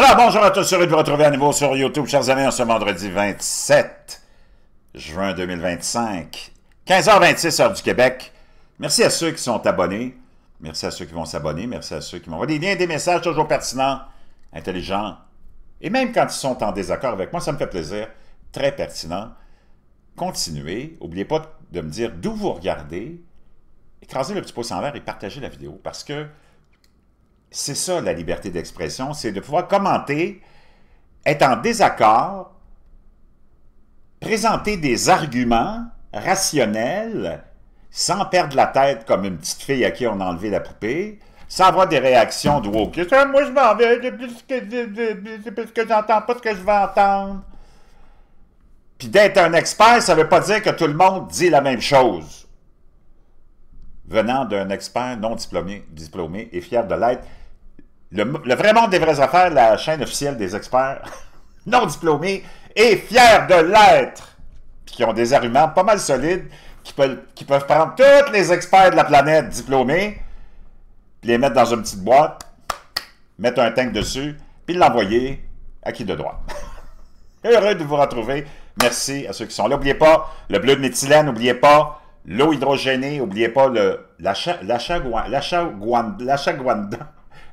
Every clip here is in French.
Alors, bonjour à tous, heureux de vous retrouver à nouveau sur YouTube, chers amis, en ce vendredi 27 juin 2025, 15h26, heure du Québec. Merci à ceux qui sont abonnés, merci à ceux qui vont s'abonner, merci à ceux qui m'envoient des liens, des messages toujours pertinents, intelligents, et même quand ils sont en désaccord avec moi, ça me fait plaisir, très pertinent. Continuez, n'oubliez pas de me dire d'où vous regardez, écrasez le petit pouce en l'air et partagez la vidéo, parce que c'est ça la liberté d'expression, c'est de pouvoir commenter, être en désaccord, présenter des arguments rationnels, sans perdre la tête comme une petite fille à qui on a enlevé la poupée, sans avoir des réactions de woke. Moi, je m'en vais, c'est parce que j'entends pas ce que je veux entendre. Puis d'être un expert, ça ne veut pas dire que tout le monde dit la même chose. Venant d'un expert non diplômé et fier de l'être, le vrai monde des vraies affaires, la chaîne officielle des experts non diplômés et fiers de l'être, puis qui ont des arguments pas mal solides, qui peuvent prendre tous les experts de la planète diplômés, puis les mettre dans une petite boîte, mettre un tank dessus, puis l'envoyer à qui de droit. Heureux de vous retrouver. Merci à ceux qui sont là. N'oubliez pas le bleu de méthylène, n'oubliez pas l'eau hydrogénée, n'oubliez pas l'ashwagandha,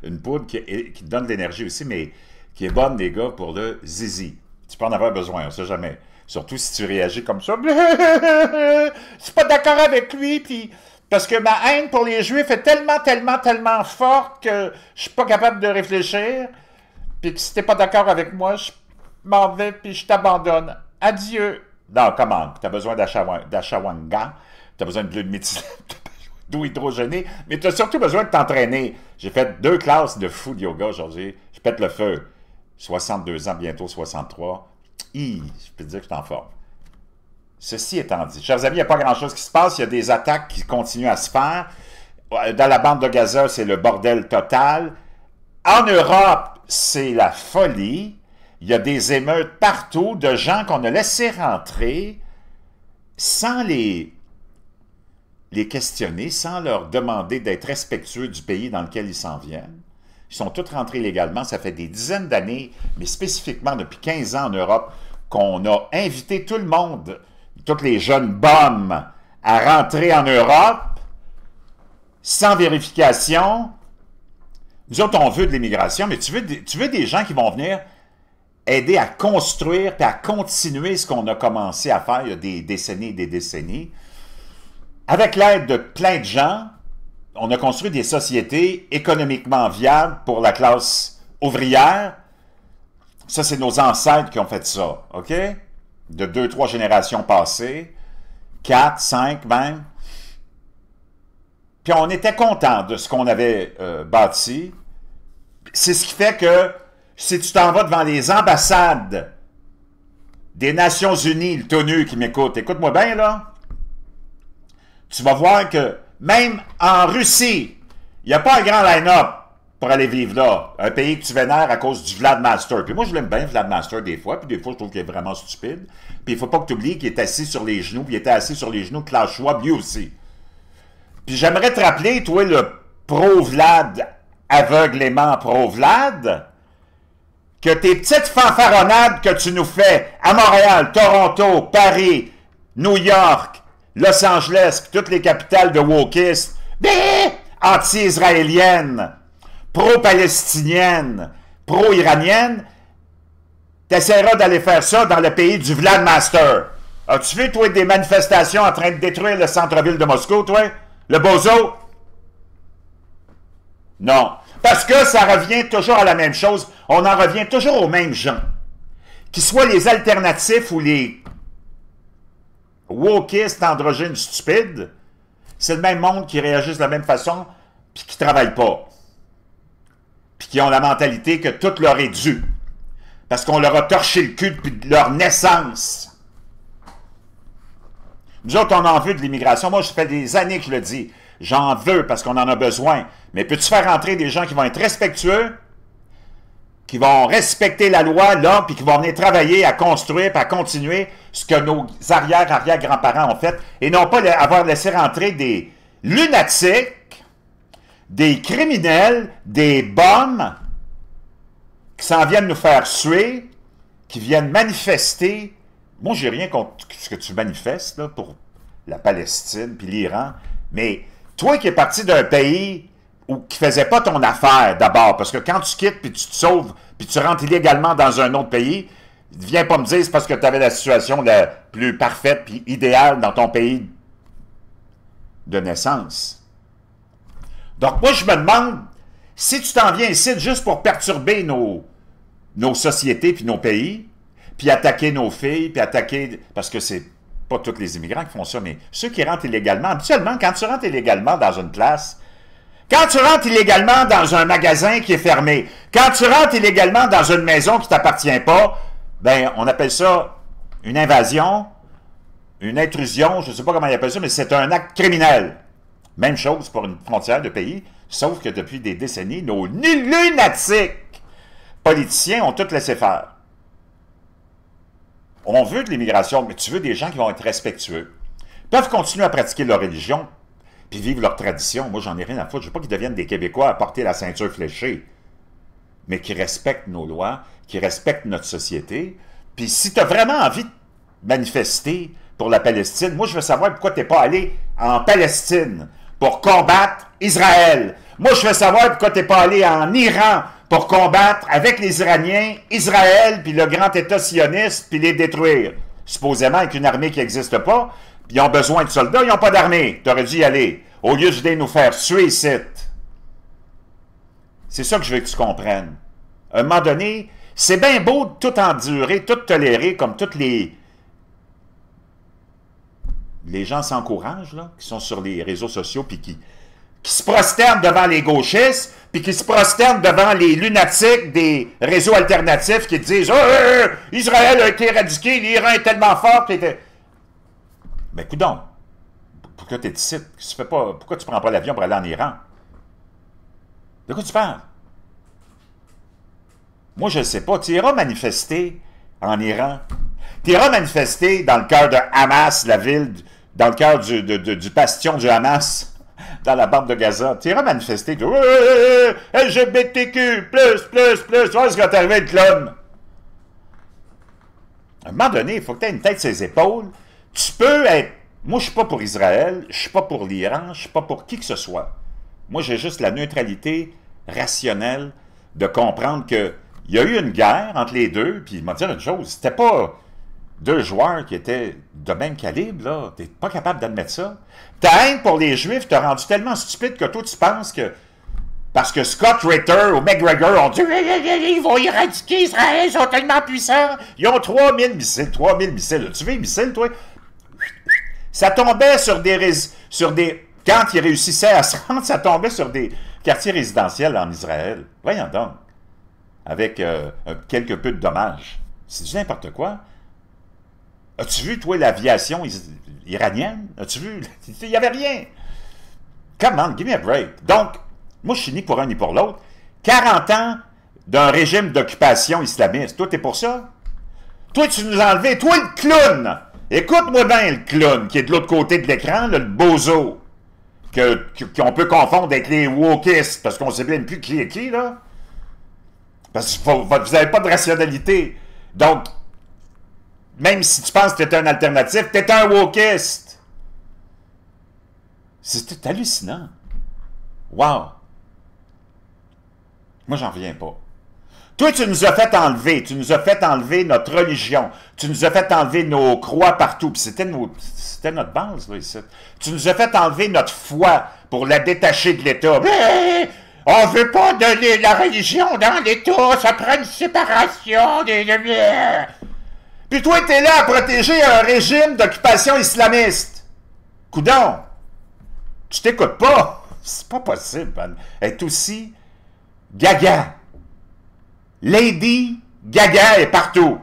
une poudre qui donne de l'énergie aussi, mais qui est bonne, les gars, pour le zizi. Tu peux en avoir besoin, on ne sait jamais. Surtout si tu réagis comme ça. Je suis pas d'accord avec lui, puis parce que ma haine pour les Juifs est tellement forte que je suis pas capable de réfléchir, puis que si t'es pas d'accord avec moi, je m'en vais, puis je t'abandonne. Adieu. Non, comment? Tu as besoin d'ashwagandha, tu as besoin de bleu de méthylène, d'eau hydrogénée, mais tu as surtout besoin de t'entraîner. J'ai fait 2 classes de fou de yoga aujourd'hui. Je pète le feu. 62 ans, bientôt 63. Je peux te dire que je suis en forme. Ceci étant dit, chers amis, il n'y a pas grand-chose qui se passe. Il y a des attaques qui continuent à se faire. Dans la bande de Gaza, c'est le bordel total. En Europe, c'est la folie. Il y a des émeutes partout de gens qu'on a laissés rentrer sans les questionner, sans leur demander d'être respectueux du pays dans lequel ils s'en viennent. Ils sont tous rentrés légalement. Ça fait des dizaines d'années, mais spécifiquement depuis 15 ans en Europe, qu'on a invité tout le monde, tous les jeunes bums, à rentrer en Europe sans vérification. Nous autres, on veut de l'immigration, mais tu veux des gens qui vont venir aider à construire et à continuer ce qu'on a commencé à faire il y a des décennies et des décennies. Avec l'aide de plein de gens, on a construit des sociétés économiquement viables pour la classe ouvrière. Ça, c'est nos ancêtres qui ont fait ça, OK? De 2-3 générations passées, 4, 5 même. Puis on était contents de ce qu'on avait bâti. C'est ce qui fait que si tu t'en vas devant les ambassades des Nations Unies, le TONU qui m'écoute, écoute-moi bien là, tu vas voir que même en Russie, il n'y a pas un grand line-up pour aller vivre là. Un pays que tu vénères à cause du Vladmaster. Puis moi, je l'aime bien, Vladmaster, des fois. Puis des fois, je trouve qu'il est vraiment stupide. Puis il ne faut pas que tu oublies qu'il est assis sur les genoux. Puis il était assis sur les genoux de Klaus Schwab, lui aussi. Puis j'aimerais te rappeler, toi, le pro-Vlad, aveuglément pro-Vlad, que tes petites fanfaronnades que tu nous fais à Montréal, Toronto, Paris, New York, Los Angeles, puis toutes les capitales de wokistes, anti-israéliennes, pro-palestiniennes, pro-iraniennes, t'essaieras d'aller faire ça dans le pays du Vladmaster. As-tu vu, toi, des manifestations en train de détruire le centre-ville de Moscou, toi? Le bozo? Non. Parce que ça revient toujours à la même chose. On en revient toujours aux mêmes gens. Qu'ils soient les alternatifs ou les wokistes, androgynes, stupides, c'est le même monde qui réagissent de la même façon puis qui ne travaillent pas. Puis qui ont la mentalité que tout leur est dû. Parce qu'on leur a torché le cul depuis leur naissance. Nous autres, on en veut de l'immigration. Moi, ça fait des années que je le dis. J'en veux parce qu'on en a besoin. Mais peux-tu faire rentrer des gens qui vont être respectueux, qui vont respecter la loi, là, puis qui vont venir travailler à construire, puis à continuer ce que nos arrière-grands-parents ont fait, et non pas avoir laissé rentrer des lunatiques, des criminels, des bombes, qui s'en viennent nous faire suer, qui viennent manifester. Moi, j'ai rien contre ce que tu manifestes là, pour la Palestine puis l'Iran, mais toi qui es parti d'un pays qui ne faisait pas ton affaire d'abord, parce que quand tu quittes puis tu te sauves puis tu rentres illégalement dans un autre pays, viens pas me dire c'est parce que tu avais la situation la plus parfaite puis idéale dans ton pays de naissance. Donc moi, je me demande, si tu t'en viens ici juste pour perturber nos sociétés puis nos pays, puis attaquer nos filles, puis attaquer... Parce que c'est pas tous les immigrants qui font ça, mais ceux qui rentrent illégalement, habituellement, quand tu rentres illégalement dans une classe, quand tu rentres illégalement dans un magasin qui est fermé, quand tu rentres illégalement dans une maison qui ne t'appartient pas, ben on appelle ça une invasion, une intrusion, je ne sais pas comment ils appellent ça, mais c'est un acte criminel. Même chose pour une frontière de pays, sauf que depuis des décennies, nos lunatiques politiciens ont tout laissé faire. On veut de l'immigration, mais tu veux des gens qui vont être respectueux, peuvent continuer à pratiquer leur religion, puis vivre leur tradition. Moi, j'en ai rien à foutre. Je veux pas qu'ils deviennent des Québécois à porter la ceinture fléchée, mais qui respectent nos lois, qui respectent notre société. Puis si tu as vraiment envie de manifester pour la Palestine, moi, je veux savoir pourquoi tu n'es pas allé en Palestine pour combattre Israël. Moi, je veux savoir pourquoi tu n'es pas allé en Iran pour combattre avec les Iraniens, Israël, puis le grand État sioniste, puis les détruire. Supposément avec une armée qui n'existe pas, puis ils ont besoin de soldats, ils n'ont pas d'armée. Tu aurais dû y aller, au lieu de nous faire suer ici. C'est ça que je veux que tu comprennes. À un moment donné, c'est bien beau de tout endurer, tout tolérer, comme tous les gens sans courage, là, qui sont sur les réseaux sociaux, puis qui se prosternent devant les gauchistes, puis qui se prosternent devant les lunatiques des réseaux alternatifs qui disent « Oh, Israël a été éradiqué, l'Iran est tellement fort. » Mais coudonc, pourquoi tu es ici? Pourquoi tu ne prends pas l'avion pour aller en Iran? De quoi tu parles? Moi, je ne sais pas. Tu iras manifester en Iran. Tu iras manifester dans le cœur de Hamas, la ville, dans le cœur du bastion du Hamas, dans la bande de Gaza. Tu iras manifester. LGBTQ, tu vois ce qui va arrivé avec l'homme. À un moment donné, il faut que tu aies une tête sur les épaules. Tu peux être... Moi, je ne suis pas pour Israël, je ne suis pas pour l'Iran, je ne suis pas pour qui que ce soit. Moi, j'ai juste la neutralité rationnelle de comprendre qu'il y a eu une guerre entre les deux, puis il m'a dit une chose, c'était pas deux joueurs qui étaient de même calibre, là. T'es pas capable d'admettre ça. Ta haine pour les Juifs t'a rendu tellement stupide que toi, tu penses que parce que Scott Ritter ou McGregor ont dit « Ils vont éradiquer Israël, ils sont tellement puissants, ils ont 3000 missiles. » 3000 missiles. Tu veux les missiles, toi? Ça tombait sur des... Quand ils réussissaient à se rendre, ça tombait sur des quartiers résidentiels en Israël. Voyons donc. Avec quelque peu de dommages. C'est du n'importe quoi. As-tu vu, toi, l'aviation iranienne? As-tu vu? Il n'y avait rien. Come on, give me a break. Donc, moi, je suis ni pour un ni pour l'autre. 40 ans d'un régime d'occupation islamiste. Toi, t'es pour ça? Toi, tu nous as enlevé. Toi, le clown! Écoute-moi bien, le clown, qui est de l'autre côté de l'écran, le bozo, qu'on peut confondre avec les wokistes, parce qu'on ne sait même plus qui est qui, là. Parce que vous n'avez pas de rationalité. Donc, même si tu penses que tu es un alternatif, tu es un wokiste. C'est hallucinant. Wow. Moi, j'en reviens pas. Toi, tu nous as fait enlever notre religion, tu nous as fait enlever nos croix partout, puis c'était notre base, là, ici. Tu nous as fait enlever notre foi pour la détacher de l'État. On veut pas donner la religion dans l'État, ça prend une séparation des... Puis toi, t'es là à protéger un régime d'occupation islamiste. Coudon, tu t'écoutes pas. C'est pas possible, man. Être aussi gaga. Lady Gaga est partout.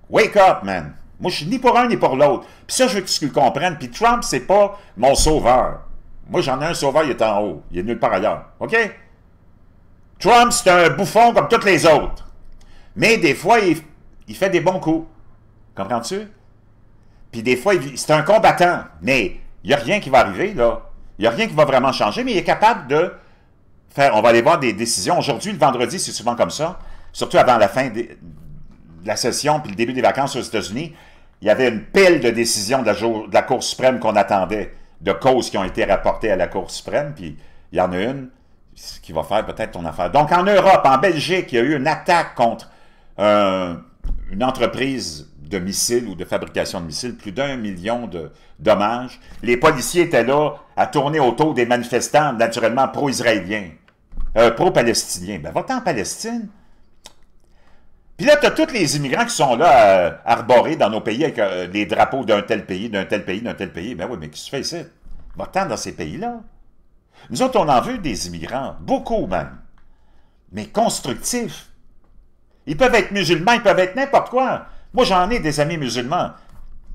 Wake up, man. Moi, je suis ni pour un ni pour l'autre. Puis ça, je veux que tu le comprennes. Puis Trump, c'est pas mon sauveur. Moi, j'en ai un sauveur, il est en haut. Il est nulle part ailleurs. OK? Trump, c'est un bouffon comme tous les autres. Mais des fois, il fait des bons coups. Comprends-tu? Puis des fois, c'est un combattant. Mais il n'y a rien qui va arriver, là. Il n'y a rien qui va vraiment changer, mais il est capable de on va aller voir des décisions. Aujourd'hui, le vendredi, c'est souvent comme ça, surtout avant la fin de la session puis le début des vacances aux États-Unis. Il y avait une pile de décisions de la Cour suprême qu'on attendait, de causes qui ont été rapportées à la Cour suprême, puis il y en a une qui va faire peut-être ton affaire. Donc, en Europe, en Belgique, il y a eu une attaque contre une entreprise de missiles ou de fabrication de missiles, plus d'1 million de dommages. Les policiers étaient là à tourner autour des manifestants, naturellement pro-israéliens, pro-palestiniens. Ben, va-t'en en Palestine. Puis là, tu as tous les immigrants qui sont là arborés dans nos pays avec les drapeaux d'un tel pays, d'un tel pays, d'un tel pays. Ben oui, mais qu'est-ce que tu fais ici? Va-t'en dans ces pays-là. Nous autres, on en veut des immigrants, beaucoup même, mais constructifs. Ils peuvent être musulmans, ils peuvent être n'importe quoi. Moi, j'en ai des amis musulmans.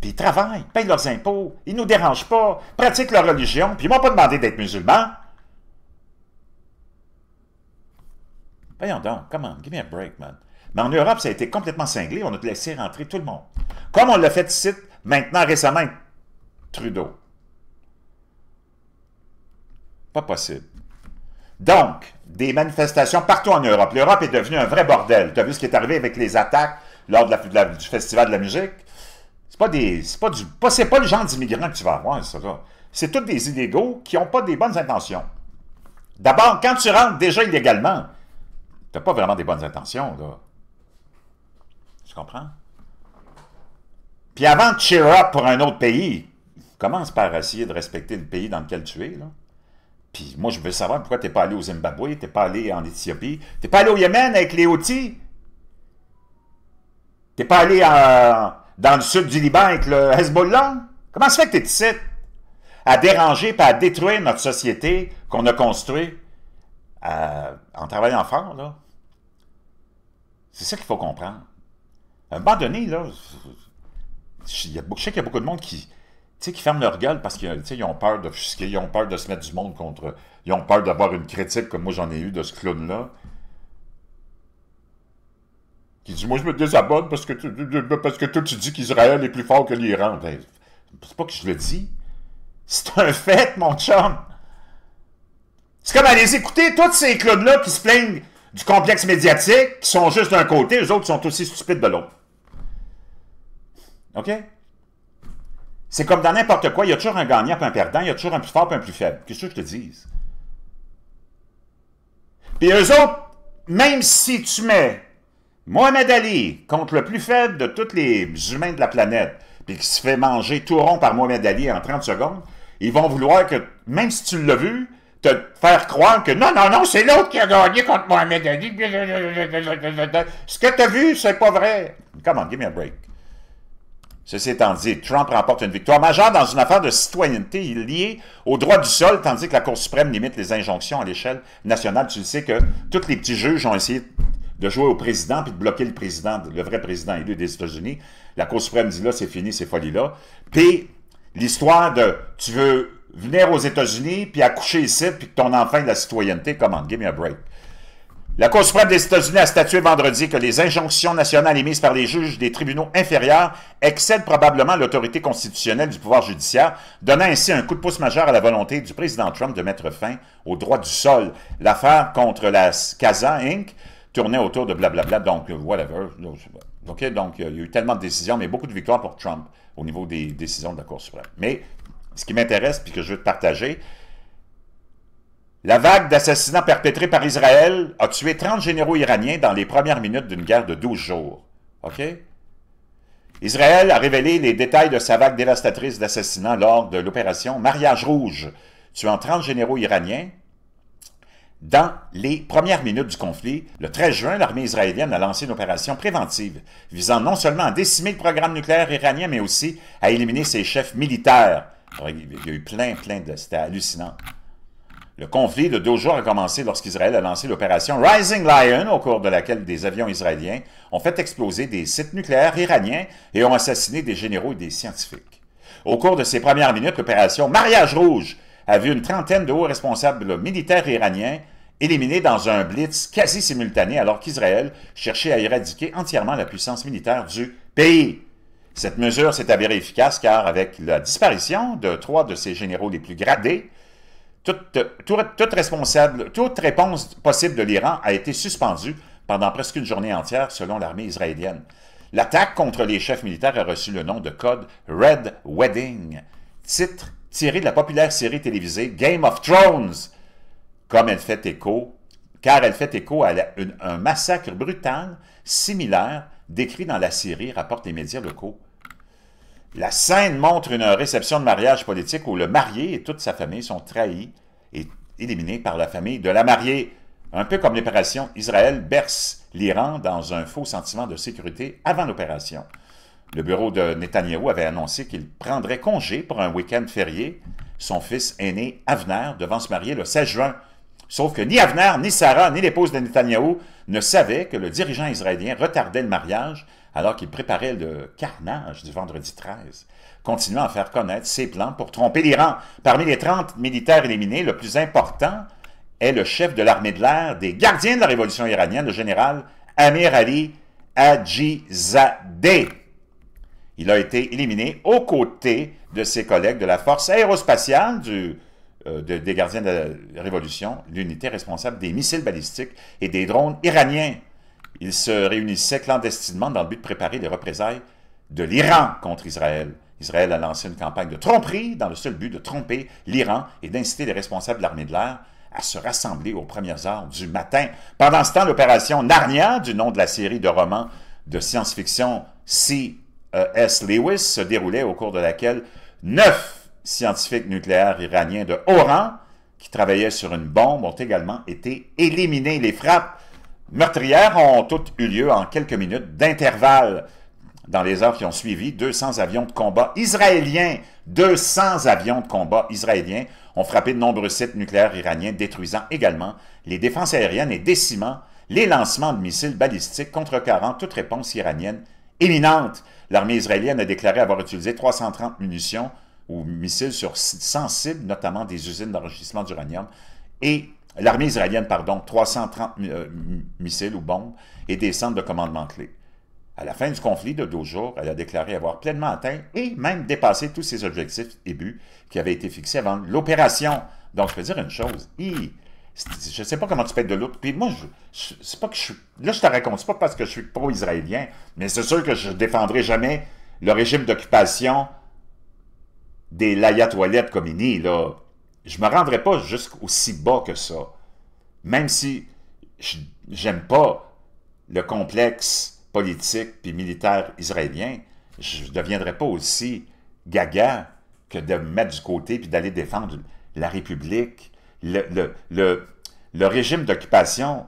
Puis ils travaillent, payent leurs impôts, ils ne nous dérangent pas, pratiquent leur religion, puis ils ne m'ont pas demandé d'être musulman. Voyons donc, come on, give me a break, man. Mais en Europe, ça a été complètement cinglé, on a laissé rentrer tout le monde. Comme on l'a fait ici, maintenant, récemment, avec Trudeau. Pas possible. Donc, des manifestations partout en Europe. L'Europe est devenue un vrai bordel. Tu as vu ce qui est arrivé avec les attaques lors du Festival de la musique? C'est pas le genre d'immigrants que tu vas avoir, ça. C'est tous des illégaux qui n'ont pas des bonnes intentions. D'abord, quand tu rentres déjà illégalement, tu n'as pas vraiment des bonnes intentions, là. Tu comprends? Puis avant de cheer up pour un autre pays, commence par essayer de respecter le pays dans lequel tu es, là. Puis moi, je veux savoir pourquoi tu n'es pas allé au Zimbabwe, tu n'es pas allé en Éthiopie, tu n'es pas allé au Yémen avec les Houthis, tu n'es pas allé dans le sud du Liban avec le Hezbollah. Comment ça fait que tu es ici à déranger et à détruire notre société qu'on a construite en travaillant fort, là? C'est ça qu'il faut comprendre. À un moment donné, là, je sais qu'il y a beaucoup de monde qui ferment leur gueule parce qu'ils ont peur d'offusquer, ils ont peur de se mettre du monde contre... Ils ont peur d'avoir une critique comme moi j'en ai eu de ce clown-là. Qui dit, moi je me désabonne parce que toi tu dis qu'Israël est plus fort que l'Iran. Ben, c'est pas que je le dis. C'est un fait, mon chum. C'est comme aller écouter tous ces clowns-là qui se plaignent du complexe médiatique, qui sont juste d'un côté, eux autres sont aussi stupides de l'autre. OK? C'est comme dans n'importe quoi, il y a toujours un gagnant et un perdant, il y a toujours un plus fort et un plus faible. Qu'est-ce que je te dise? Puis eux autres, même si tu mets Mohamed Ali contre le plus faible de tous les humains de la planète, puis qui se fait manger tout rond par Mohamed Ali en 30 secondes, ils vont vouloir que, même si tu l'as vu, te faire croire que non, c'est l'autre qui a gagné contre Mohamed Ali. Ce que tu as vu, c'est pas vrai. Come on, give me a break. Ceci étant dit, Trump remporte une victoire majeure dans une affaire de citoyenneté liée au droit du sol, tandis que la Cour suprême limite les injonctions à l'échelle nationale. Tu le sais que tous les petits juges ont essayé de jouer au président puis de bloquer le président, le vrai président élu des États-Unis. La Cour suprême dit là, c'est fini, ces folies-là. Puis l'histoire de tu veux venir aux États-Unis puis accoucher ici puis que ton enfant ait de la citoyenneté, comment? Give me a break. La Cour suprême des États-Unis a statué vendredi que les injonctions nationales émises par les juges des tribunaux inférieurs excèdent probablement l'autorité constitutionnelle du pouvoir judiciaire, donnant ainsi un coup de pouce majeur à la volonté du président Trump de mettre fin au droit du sol. L'affaire contre la Casa Inc. tournait autour de blablabla, donc whatever. OK, donc il y a eu tellement de décisions, mais beaucoup de victoires pour Trump au niveau des décisions de la Cour suprême. Mais ce qui m'intéresse et que je veux te partager, la vague d'assassinats perpétrés par Israël a tué 30 généraux iraniens dans les premières minutes d'une guerre de 12 jours. OK? Israël a révélé les détails de sa vague dévastatrice d'assassinats lors de l'opération Mariage Rouge, tuant 30 généraux iraniens. Dans les premières minutes du conflit, le 13 juin, l'armée israélienne a lancé une opération préventive visant non seulement à décimer le programme nucléaire iranien, mais aussi à éliminer ses chefs militaires. Il y a eu plein de... C'était hallucinant. Le conflit de 12 jours a commencé lorsqu'Israël a lancé l'opération Rising Lion, au cours de laquelle des avions israéliens ont fait exploser des sites nucléaires iraniens et ont assassiné des généraux et des scientifiques. Au cours de ces premières minutes, l'opération Mariage Rouge a vu une trentaine de hauts responsables militaires iraniens éliminés dans un blitz quasi simultané alors qu'Israël cherchait à éradiquer entièrement la puissance militaire du pays. Cette mesure s'est avérée efficace car avec la disparition de 3 de ses généraux les plus gradés, Toute réponse possible de l'Iran a été suspendue pendant presque une journée entière, selon l'armée israélienne. L'attaque contre les chefs militaires a reçu le nom de code Red Wedding, titre tiré de la populaire série télévisée Game of Thrones, car elle fait écho à un massacre brutal similaire décrit dans la série, rapportent les médias locaux. La scène montre une réception de mariage politique où le marié et toute sa famille sont trahis et éliminés par la famille de la mariée. Un peu comme l'opération Israël berce l'Iran dans un faux sentiment de sécurité avant l'opération. Le bureau de Netanyahou avait annoncé qu'il prendrait congé pour un week-end férié. Son fils aîné, Avner, devant se marier le 16 juin. Sauf que ni Avner, ni Sarah, ni l'épouse de Netanyahou ne savaient que le dirigeant israélien retardait le mariage alors qu'il préparait le carnage du vendredi 13, continuant à faire connaître ses plans pour tromper l'Iran. Parmi les 30 militaires éliminés, le plus important est le chef de l'armée de l'air des gardiens de la révolution iranienne, le général Amir Ali Hajizadeh. Il a été éliminé aux côtés de ses collègues de la force aérospatiale des gardiens de la révolution, l'unité responsable des missiles balistiques et des drones iraniens. Ils se réunissaient clandestinement dans le but de préparer les représailles de l'Iran contre Israël. Israël a lancé une campagne de tromperie dans le seul but de tromper l'Iran et d'inciter les responsables de l'armée de l'air à se rassembler aux premières heures du matin. Pendant ce temps, l'opération Narnia, du nom de la série de romans de science-fiction C.S. Lewis, se déroulait au cours de laquelle 9 scientifiques nucléaires iraniens de haut rang qui travaillaient sur une bombe ont également été éliminés. Les frappes meurtrières ont toutes eu lieu en quelques minutes d'intervalle. Dans les heures qui ont suivi, 200 avions de combat israéliens, 200 avions de combat israéliens ont frappé de nombreux sites nucléaires iraniens, détruisant également les défenses aériennes et décimant les lancements de missiles balistiques, contrecarrant toute réponse iranienne imminente. L'armée israélienne a déclaré avoir utilisé 330 munitions ou missiles sur 100 cibles, notamment des usines d'enrichissement d'uranium, et l'armée israélienne, 330 missiles ou bombes et des centres de commandement clés. À la fin du conflit de 12 jours, elle a déclaré avoir pleinement atteint et même dépassé tous ses objectifs et buts qui avaient été fixés avant l'opération. Donc, je peux dire une chose, je ne sais pas comment tu peux être de l'autre. Puis moi, c'est pas que là, je te raconte, c'est pas parce que je suis pro-israélien, mais c'est sûr que je ne défendrai jamais le régime d'occupation des l'ayatollah de Khomeini, là. Je me rendrai pas jusqu'aussi bas que ça. Même si j'aime pas le complexe politique puis militaire israélien, je ne deviendrai pas aussi gaga que de me mettre du côté puis d'aller défendre la République, le régime d'occupation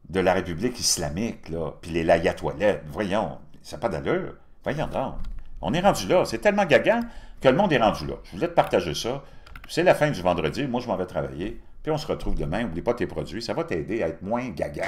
de la République islamique, là, puis les ayatollahs. Voyons, ça n'a pas d'allure. Voyons donc. On est rendu là. C'est tellement gaga que le monde est rendu là. Je voulais te partager ça. C'est la fin du vendredi. Moi, je m'en vais travailler. Puis on se retrouve demain. N'oublie pas tes produits. Ça va t'aider à être moins gaga.